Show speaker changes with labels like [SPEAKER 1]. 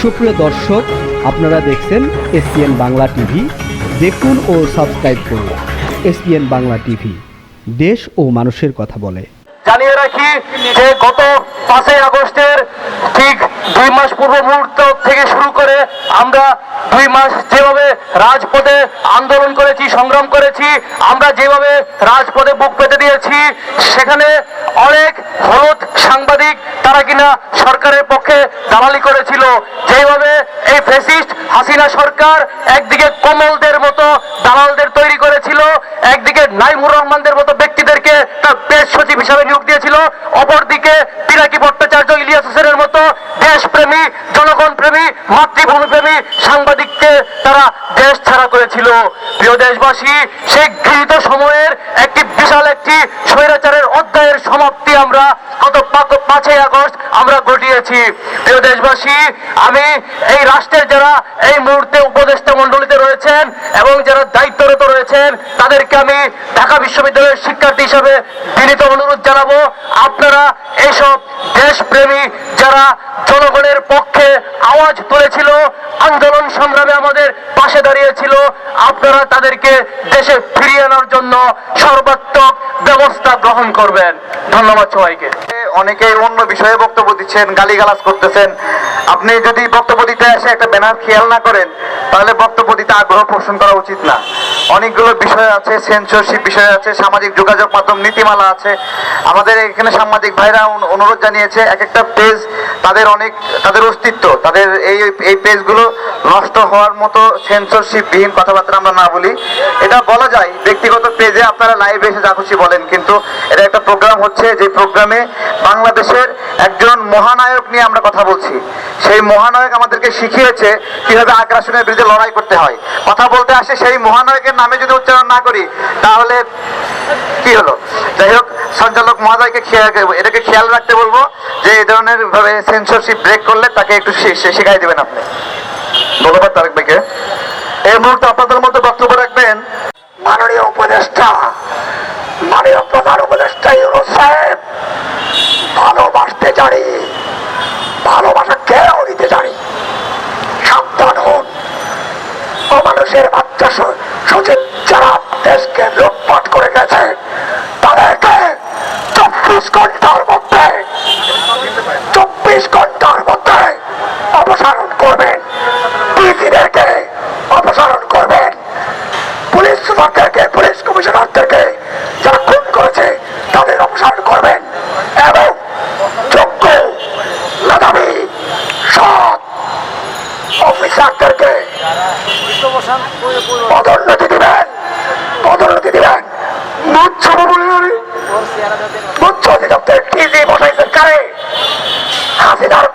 [SPEAKER 1] সুপ্রিয় দর্শক, আপনারা দেখছেন এসপিএন বাংলা টিভি। দেখুন ও সাবস্ক্রাইব করুন এসপিএন বাংলা টিভি, দেশ ও মানুষের কথা বলে।
[SPEAKER 2] জানিয়ে রাখি যে গত 5ই আগস্টের ঠিক 2 মাস পূর্ব মুহূর্ত থেকে শুরু করে আমরা 2 মাস যেভাবে রাজপথে আন্দোলন করেছি, সংগ্রাম করেছি, আমরা যেভাবে রাজপথে বুক পেতে দিয়েছি, সেখানে অনেক হলুদ সাংবাদিক তারা কিনা সরকারের পক্ষে দালালি করেছিল। যেভাবে এই ফ্যাসিস্ট হাসিনা সরকার একদিকে কমলদের মতো দালালদের তৈরি করেছিল, একদিকে নাইমুর রহমানদের মতো ব্যক্তিদেরকে তার প্রেস সচিব হিসাবে নিয়োগ দিয়েছিল, অপরদিকে পিনাকি ভট্টাচার্য, ইলিয়াস হোসেনের মতো দেশপ্রেমী, জনগণ প্রেমী, মাতৃভূমি প্রেমী সাংবাদিককে তারা দেশ ছাড়া করেছিল। প্রিয় দেশবাসী, সেই গৃহীত সময়ের একটি বিশাল একটি স্বৈরাচারের অধ্যায়ের সমাপ্তি আমরা গত 5ই আগস্ট আমরা ঘটিয়েছি। প্রিয় দেশবাসী, আমি এই রাষ্ট্রের যারা এই মুহূর্তে উপদেষ্টা মণ্ডলীতে রয়েছেন এবং যারা দায়িত্বরত রয়েছেন তাদেরকে আমি ঢাকা বিশ্ববিদ্যালয়ের শিক্ষার্থী হিসেবে বিনীত অনুরোধ জানাবো, আপনারা এইসব দেশপ্রেমী যারা জনগণের পক্ষে আওয়াজ তুলেছিল, আন্দোলন সংগ্রামে আমাদের পাশে দাঁড়িয়েছিল, আপনারা তাদেরকে দেশে ফিরিয়ে আনার জন্য সর্বাত্মক ব্যবস্থা গ্রহণ করবেন। ধন্যবাদ সবাইকে।
[SPEAKER 3] অনেকেই অন্য বিষয়ে বক্তব্য দিচ্ছেন, গালিগালাজ করতেছেন। আপনি যদি বক্তব্য দিতে এসে একটা ব্যানার খেয়াল না করেন তাহলে বক্তব্য দিতে আগ্রহ পোষণ করা উচিত না। অনেকগুলো বিষয় আছে, সেন্সরশিপ বিষয় আছে, সামাজিক যোগাযোগ মাধ্যম নীতিমালা আছে। আমাদের এখানে সাংবাদিক ভাইরা অনুরোধ জানিয়েছে, এক একটা পেজ তাদের অস্তিত্ব, তাদের এই পেজগুলো নষ্ট হওয়ার মতো সেন্সরশিপ বিহীন কথাবার্তা আমরা না বলি। এটা বলা যায় ব্যক্তিগত পেজে, আপনারা লাইভে এসে যা খুশি বলেন, কিন্তু এটা একটা প্রোগ্রাম হচ্ছে যে প্রোগ্রামে বাংলাদেশের একজন মহানায়ক নিয়ে আমরা কথা বলছি। সেই মহানায়ক আমাদেরকে শিখিয়েছে কিভাবে আগ্রাসনের বিরুদ্ধে লড়াই করতে হয়। কথা বলতে আসে সেই মহানায়কের নামে যদি উচ্চারণ না করি তাহলে কি হলো? যাই হোক, সঞ্চালক মহোদয়কে এটাকে খেয়াল রাখতে বলবো যে এই ধরনের ভাবে সেন্সরশিপ ব্রেক করলে তাকে একটু শিখাই দেবেন আপনি। ধন্যবাদ তারেক ভাইকে। এই মুহূর্তে আপনাদের মধ্যে বক্তব্য রাখবেন মাননীয় উপদেষ্টা, মাননীয় প্রধান উপদেষ্টা ইউনূস সাহেব। ভালোবাসতে জানি, ভালোবাসা কেউ দিতে জানি। সাবধান হন, অমানুষের বাচ্চা সচিব যারা দেশকে লুটপাট করে গেছে তাদেরকে 24 ঘন্টার মধ্যে অপসারণ করবেন। ডিসিদেরকে অপসারণ করবেন। পুলিশ সুপারদেরকে, পুলিশ কমিশনারদেরকে যারা খুন করেছে তাদের অপসারণ করবেন এবং যোগ্য, মেধাবী, সৎ অফিসারদেরকে পদোন্নতি দিবেন। মৎস্য অধিদপ্তরের টিজি বসাইছেন কারে? হাসিনার